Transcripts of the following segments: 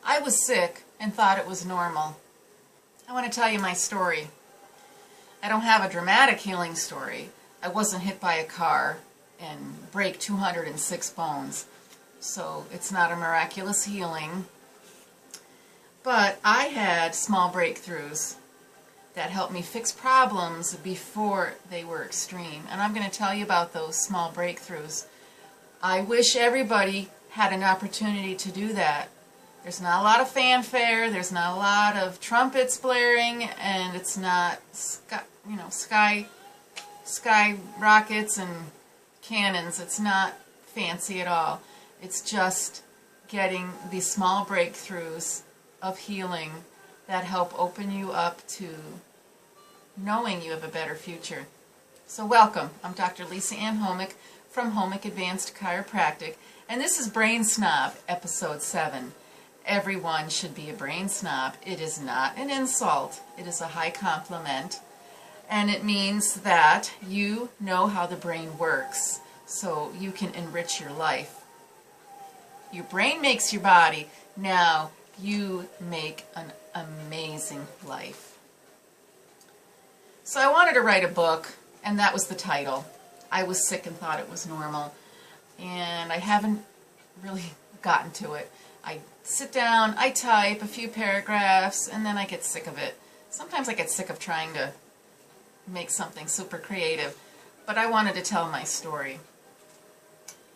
I was sick and thought it was normal. I want to tell you my story. I don't have a dramatic healing story. I wasn't hit by a car and break 206 bones. So it's not a miraculous healing. But I had small breakthroughs that helped me fix problems before they were extreme. And I'm going to tell you about those small breakthroughs. I wish everybody had an opportunity to do that. There's not a lot of fanfare, there's not a lot of trumpets blaring, and it's not sky rockets and cannons. It's not fancy at all. It's just getting these small breakthroughs of healing that help open you up to knowing you have a better future. So welcome. I'm Dr. Lisa Ann Homick from Homick Advanced Chiropractic, and this is Brain Snob, Episode 7. Everyone should be a brain snob. It is not an insult. It is a high compliment, and it means that you know how the brain works, so you can enrich your life. Your brain makes your body. Now you make an amazing life. So I wanted to write a book, and that was the title. I was sick and thought it was normal, and I haven't really gotten to it. I sit down, I type a few paragraphs, and then I get sick of it. Sometimes I get sick of trying to make something super creative, but I wanted to tell my story.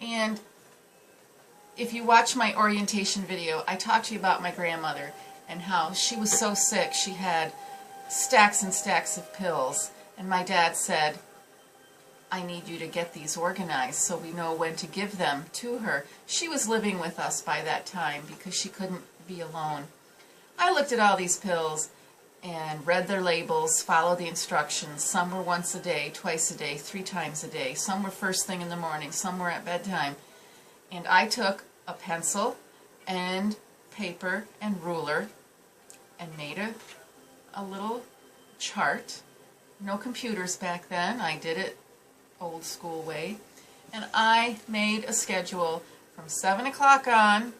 And if you watch my orientation video, I talked to you about my grandmother and how she was so sick she had stacks and stacks of pills, and my dad said, I need you to get these organized so we know when to give them to her. She was living with us by that time because she couldn't be alone. I looked at all these pills and read their labels, followed the instructions. Some were once a day, twice a day, 3 times a day. Some were first thing in the morning, some were at bedtime. And I took a pencil and paper and ruler and made a little chart. No computers back then. I did it old school way, and I made a schedule from 7 o'clock on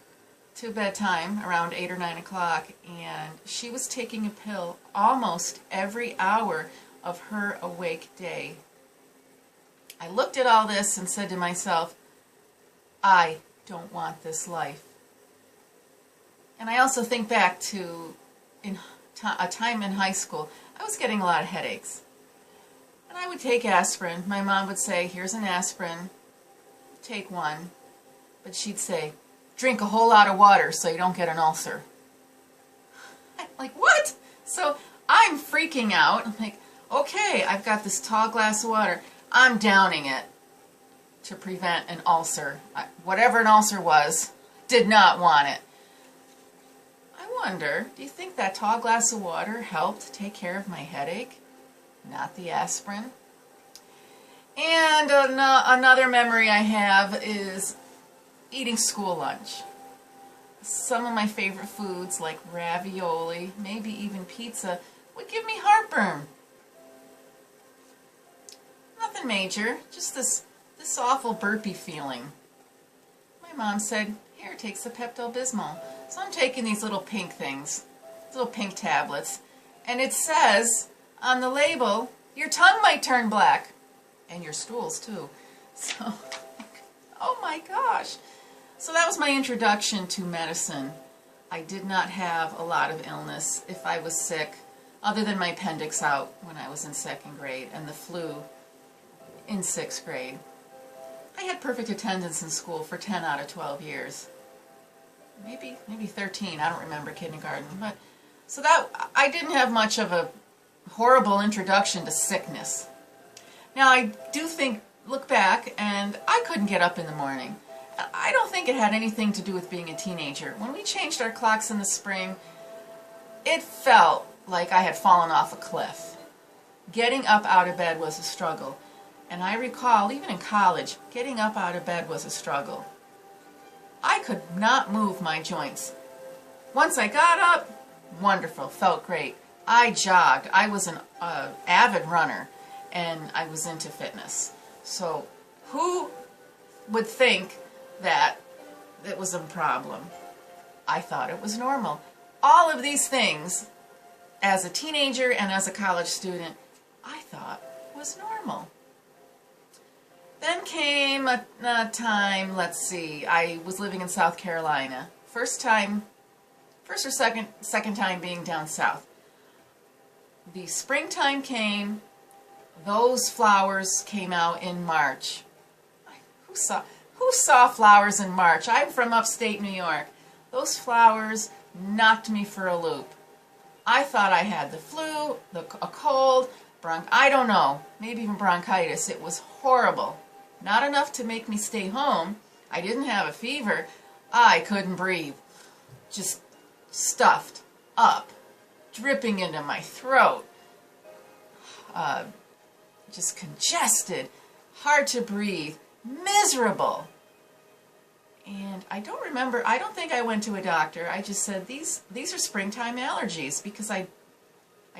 to bedtime around 8 or 9 o'clock, and she was taking a pill almost every hour of her awake day. I looked at all this and said to myself, I don't want this life. And I also think back to a time in high school. I was getting a lot of headaches. And I would take aspirin. My mom would say, here's an aspirin, take one. But she'd say, drink a whole lot of water so you don't get an ulcer. I'm like, what? So I'm freaking out. I'm like, okay, I've got this tall glass of water. I'm downing it to prevent an ulcer. Whatever an ulcer was, did not want it. I wonder, do you think that tall glass of water helped take care of my headache? Not the aspirin. And another memory I have is eating school lunch. Some of my favorite foods, like ravioli, maybe even pizza, would give me heartburn. Nothing major, just this awful burpy feeling. My mom said, here, take some Pepto-Bismol. So I'm taking these little pink things, little pink tablets, and it says on the label, your tongue might turn black, and your stools too. So, oh my gosh. So that was my introduction to medicine. I did not have a lot of illness if I was sick, other than my appendix out when I was in 2nd grade and the flu in 6th grade. I had perfect attendance in school for 10 out of 12 years. Maybe 13, I don't remember kindergarten. But so that I didn't have much of a horrible introduction to sickness. Now I do look back, and I couldn't get up in the morning. I don't think it had anything to do with being a teenager. When we changed our clocks in the spring, it felt like I had fallen off a cliff. Getting up out of bed was a struggle. And I recall, even in college, getting up out of bed was a struggle. I could not move my joints. Once I got up, wonderful, felt great. I jogged. I was an avid runner, and I was into fitness. So who would think that it was a problem? I thought it was normal. All of these things, as a teenager and as a college student, I thought was normal. Then came a time, let's see, I was living in South Carolina. First or second time being down south. The springtime came, those flowers came out in March. Who saw flowers in March? I'm from upstate New York. Those flowers knocked me for a loop. I thought I had the flu, a cold, I don't know, maybe even bronchitis. It was horrible. Not enough to make me stay home. I didn't have a fever. I couldn't breathe. Just stuffed up, dripping into my throat. Just congested, hard to breathe, miserable. And I don't think I went to a doctor. I just said, these are springtime allergies, because I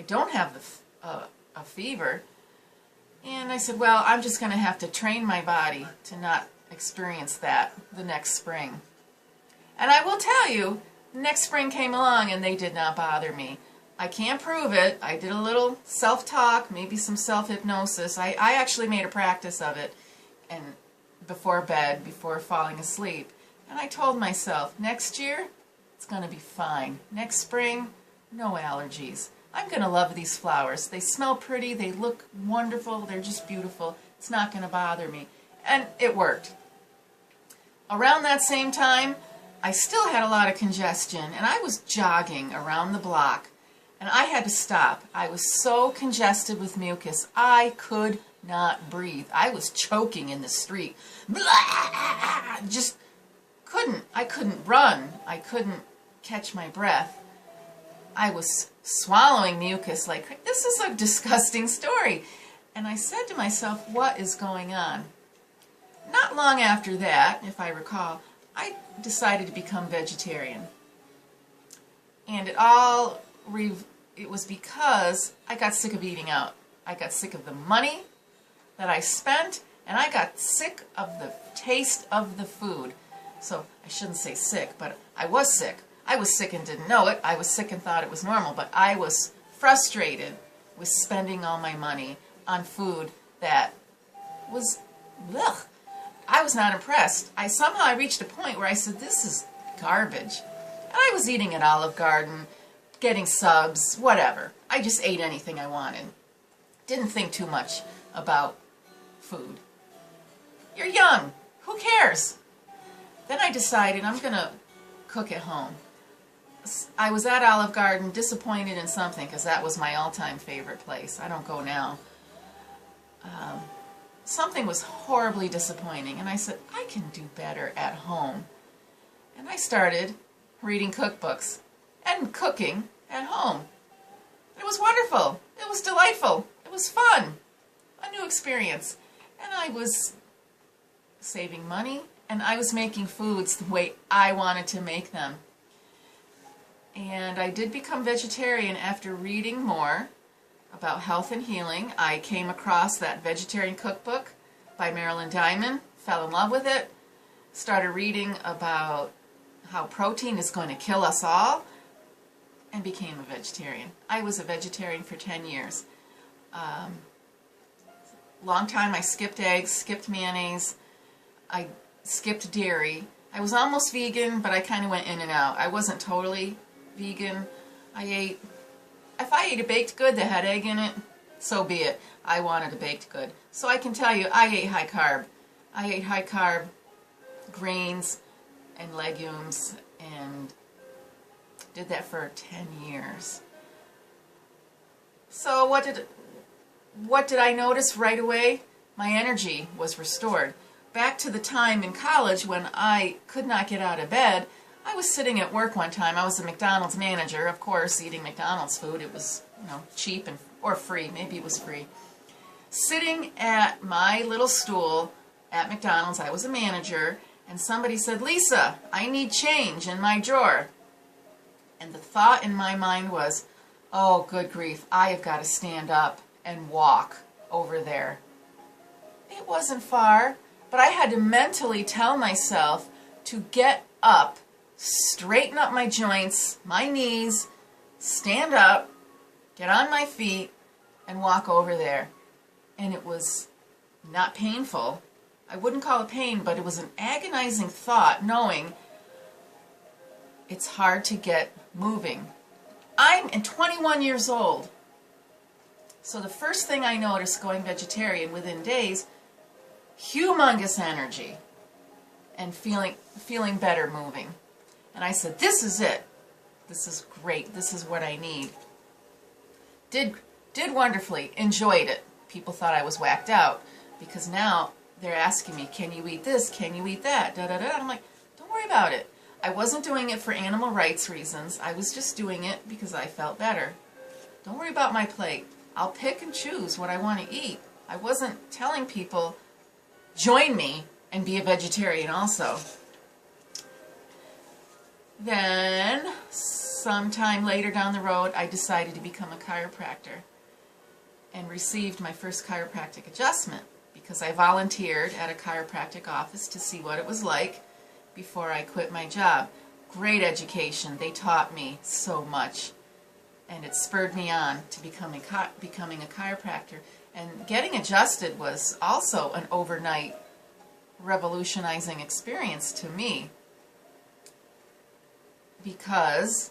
don't have a fever. And I said, well, I'm just going to have to train my body to not experience that the next spring. And I will tell you, next spring came along and they did not bother me. I can't prove it. I did a little self-talk, maybe some self-hypnosis. I actually made a practice of it, and before bed, before falling asleep. And I told myself, next year, it's going to be fine. Next spring, no allergies. I'm going to love these flowers. They smell pretty, they look wonderful, they're just beautiful. It's not going to bother me. And it worked. Around that same time, I still had a lot of congestion, and I was jogging around the block, and I had to stop. I was so congested with mucus, I could not breathe. I was choking in the street. Blah! Just I couldn't run. I couldn't catch my breath. I was swallowing mucus like, this is a disgusting story. And I said to myself, what is going on? Not long after that, if I recall, I decided to become vegetarian. And it was because I got sick of eating out. I got sick of the money that I spent, and I got sick of the taste of the food. So I shouldn't say sick, but I was sick. I was sick and didn't know it. I was sick and thought it was normal, but I was frustrated with spending all my money on food that was, ugh. I was not impressed. Somehow I reached a point where I said, this is garbage. And I was eating at Olive Garden, getting subs, whatever. I just ate anything I wanted. Didn't think too much about food. You're young. Who cares? Then I decided I'm going to cook at home. I was at Olive Garden, disappointed in something, because that was my all-time favorite place. I don't go now. Something was horribly disappointing, and I said, I can do better at home. And I started reading cookbooks and cooking at home. It was wonderful. It was delightful. It was fun. A new experience. And I was saving money, and I was making foods the way I wanted to make them. And I did become vegetarian after reading more about health and healing. I came across that vegetarian cookbook by Marilyn Diamond, fell in love with it, started reading about how protein is going to kill us all, and became a vegetarian. I was a vegetarian for 10 years. Long time I skipped eggs, skipped mayonnaise, I skipped dairy. I was almost vegan, but I kind of went in and out. I wasn't totally vegan. If I ate a baked good that had egg in it, so be it. I wanted a baked good. So I can tell you, I ate high carb. I ate high carb grains and legumes, and did that for 10 years. So what did I notice right away? My energy was restored. Back to the time in college when I could not get out of bed, I was sitting at work one time. I was a McDonald's manager, of course, eating McDonald's food. It was, cheap or free. Maybe it was free. Sitting at my little stool at McDonald's, I was a manager, and somebody said, Lisa, I need change in my drawer. And the thought in my mind was, oh, good grief, I have got to stand up and walk over there. It wasn't far, but I had to mentally tell myself to get up straighten up my joints, my knees, stand up, get on my feet, and walk over there. And it was not painful. I wouldn't call it pain, but it was an agonizing thought knowing it's hard to get moving. I'm 21 years old. So the first thing I noticed going vegetarian within days, humongous energy and feeling better moving. And I said, this is it. This is great. This is what I need. Did wonderfully. Enjoyed it. People thought I was whacked out because now they're asking me, can you eat this? Can you eat that? Da, da, da. I'm like, don't worry about it. I wasn't doing it for animal rights reasons. I was just doing it because I felt better. Don't worry about my plate. I'll pick and choose what I want to eat. I wasn't telling people, join me and be a vegetarian also. Then, sometime later down the road, I decided to become a chiropractor and received my first chiropractic adjustment because I volunteered at a chiropractic office to see what it was like before I quit my job. Great education. They taught me so much, and it spurred me on to becoming a chiropractor. And getting adjusted was also an overnight revolutionizing experience to me because,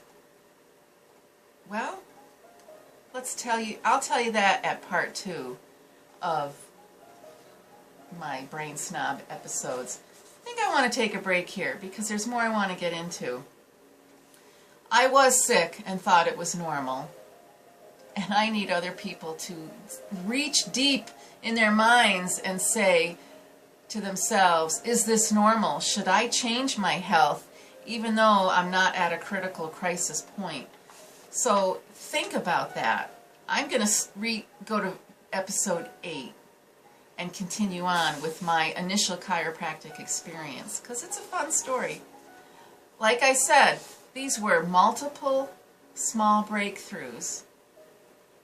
well, I'll tell you that at part 2 of my Brain Snob episodes. I think I want to take a break here because there's more I want to get into. I was sick and thought it was normal, and I need other people to reach deep in their minds and say to themselves, is this normal? Should I change my health even though I'm not at a critical crisis point? So think about that. I'm going to go to episode 8 and continue on with my initial chiropractic experience because it's a fun story. Like I said, these were multiple small breakthroughs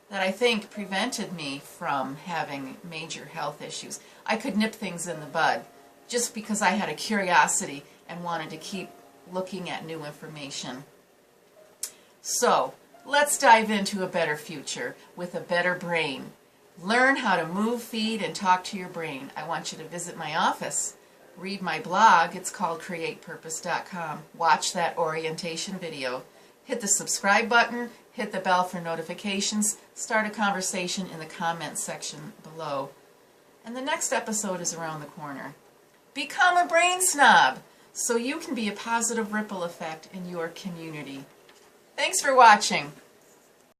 that I think prevented me from having major health issues. I could nip things in the bud just because I had a curiosity and wanted to keep looking at new information. So, let's dive into a better future with a better brain. Learn how to move, feed, and talk to your brain. I want you to visit my office. Read my blog. It's called createpurpose.com. Watch that orientation video. Hit the subscribe button. Hit the bell for notifications. Start a conversation in the comments section below. And the next episode is around the corner. Become a brain snob so you can be a positive ripple effect in your community. Thanks for watching.